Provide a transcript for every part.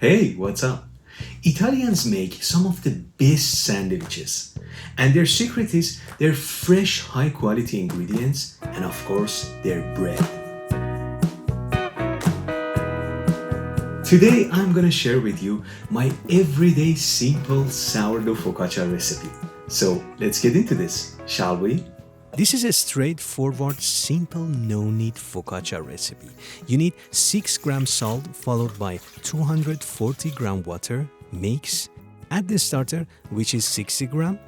Hey, what's up? Italians make some of the best sandwiches, and their secret is their fresh, high quality ingredients and, of course, their bread. Today, I'm gonna share with you my everyday simple sourdough focaccia recipe. So, let's get into this, shall we? This is a straightforward, simple, no-knead focaccia recipe. You need 6 grams salt followed by 240 gram water. Mix. Add the starter, which is 60 gram.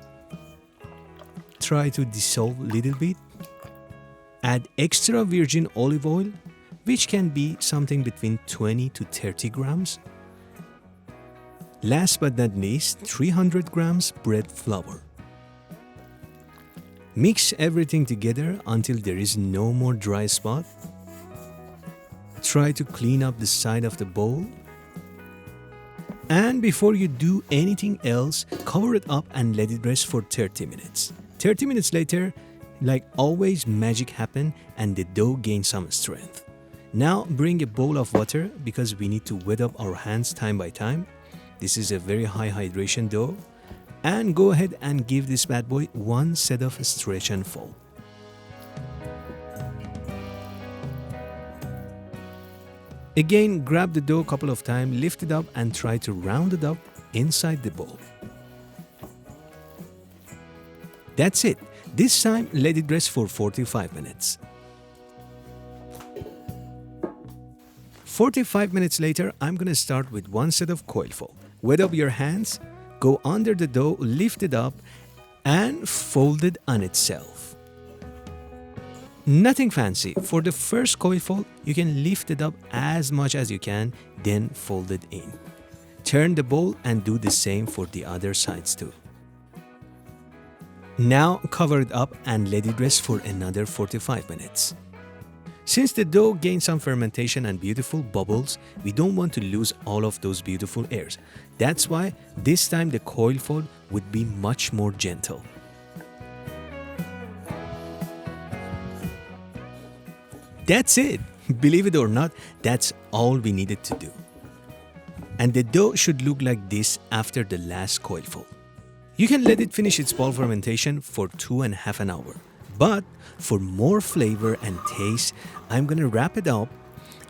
Try to dissolve a little bit. Add extra virgin olive oil, which can be something between 20 to 30 grams. Last but not least, 300 grams bread flour. Mix everything together until there is no more dry spot. Try to clean up the side of the bowl. And before you do anything else, cover it up and let it rest for 30 minutes. 30 minutes later, like always, magic happens and the dough gains some strength. Now bring a bowl of water because we need to wet up our hands time by time. This is a very high hydration dough. And go ahead and give this bad boy one set of stretch and fold. Again, grab the dough a couple of times, lift it up and try to round it up inside the bowl. That's it. This time, let it rest for 45 minutes. 45 minutes later, I'm gonna start with one set of coil fold. Wet up your hands, go under the dough, lift it up and fold it on itself. Nothing fancy. For the first coil fold, you can lift it up as much as you can, then fold it in. Turn the bowl and do the same for the other sides too. Now cover it up and let it rest for another 45 minutes. Since the dough gains some fermentation and beautiful bubbles, we don't want to lose all of those beautiful airs. That's why this time the coil fold would be much more gentle. That's it! Believe it or not, that's all we needed to do. And the dough should look like this after the last coil fold. You can let it finish its ball fermentation for 2.5 hours. But for more flavor and taste, I'm gonna wrap it up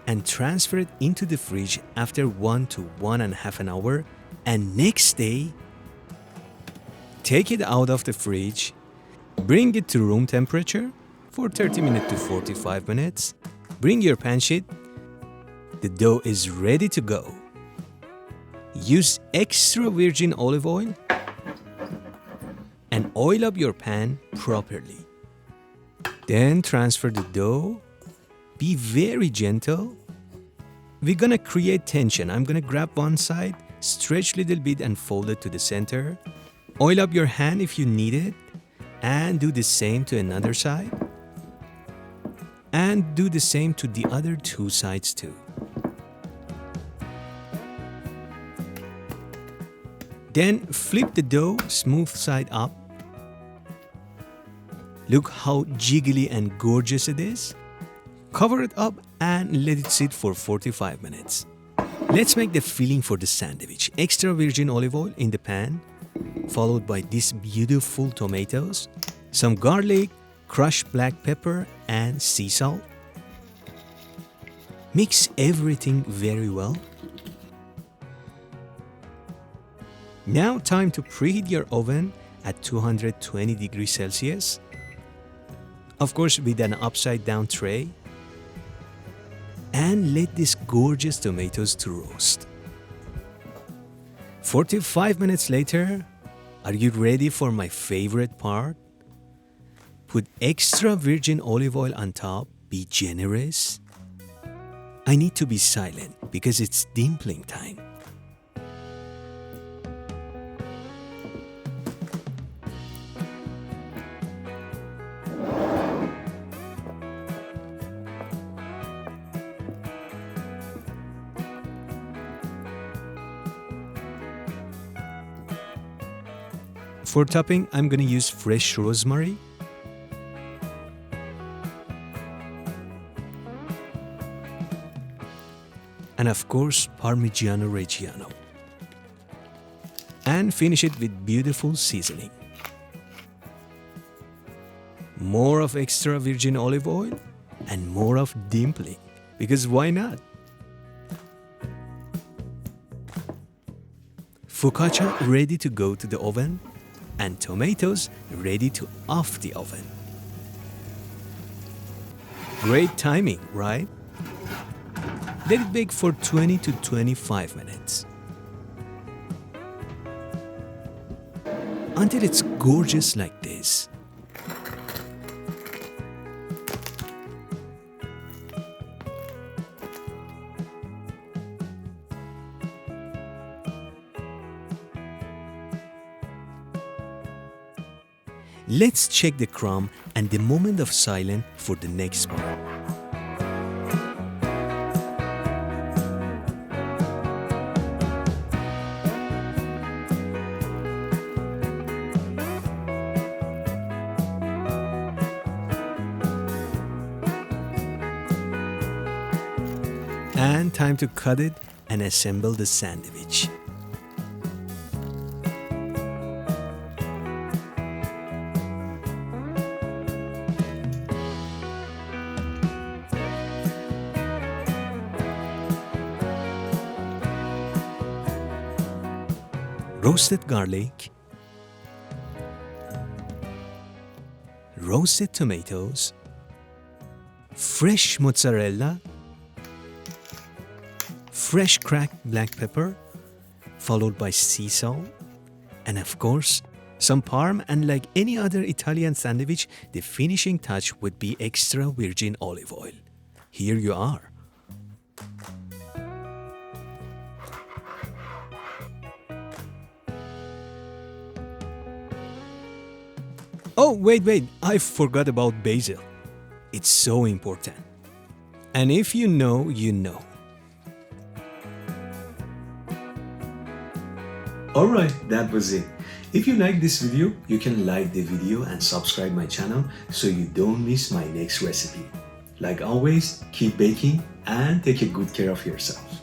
and transfer it into the fridge after 1 to 1.5 hours. And next day, take it out of the fridge, bring it to room temperature for 30 minutes to 45 minutes. Bring your pan sheet. The dough is ready to go. Use extra virgin olive oil and oil up your pan properly. Then transfer the dough. Be very gentle. We're gonna create tension. I'm gonna grab one side, stretch a little bit and fold it to the center. Oil up your hand if you need it. And do the same to another side. And do the same to the other two sides too. Then flip the dough smooth side up. Look how jiggly and gorgeous it is. Cover it up and let it sit for 45 minutes. Let's make the filling for the sandwich. Extra virgin olive oil in the pan, followed by these beautiful tomatoes, some garlic, crushed black pepper and sea salt. Mix everything very well. Now time to preheat your oven at 220 degrees Celsius. Of course, with an upside down tray. And let these gorgeous tomatoes to roast. 45 minutes later, are you ready for my favorite part? Put extra virgin olive oil on top. Be generous. I need to be silent because it's dimpling time. For topping, I'm going to use fresh rosemary, and of course Parmigiano Reggiano. And finish it with beautiful seasoning. More of extra virgin olive oil and more of dimpling, because why not? Focaccia ready to go to the oven and tomatoes ready to off the oven. Great timing, right? Let it bake for 20 to 25 minutes. Until it's gorgeous like this. Let's check the crumb and the moment of silence for the next part. And time to cut it and assemble the sandwich. Roasted garlic, roasted tomatoes, fresh mozzarella, fresh cracked black pepper, followed by sea salt, and of course, some parm. And like any other Italian sandwich, the finishing touch would be extra virgin olive oil. Here you are. Oh, wait, I forgot about basil. It's so important. And if you know, you know. Alright, that was it. If you like this video, you can like the video and subscribe my channel so you don't miss my next recipe. Like always, keep baking and take a good care of yourself.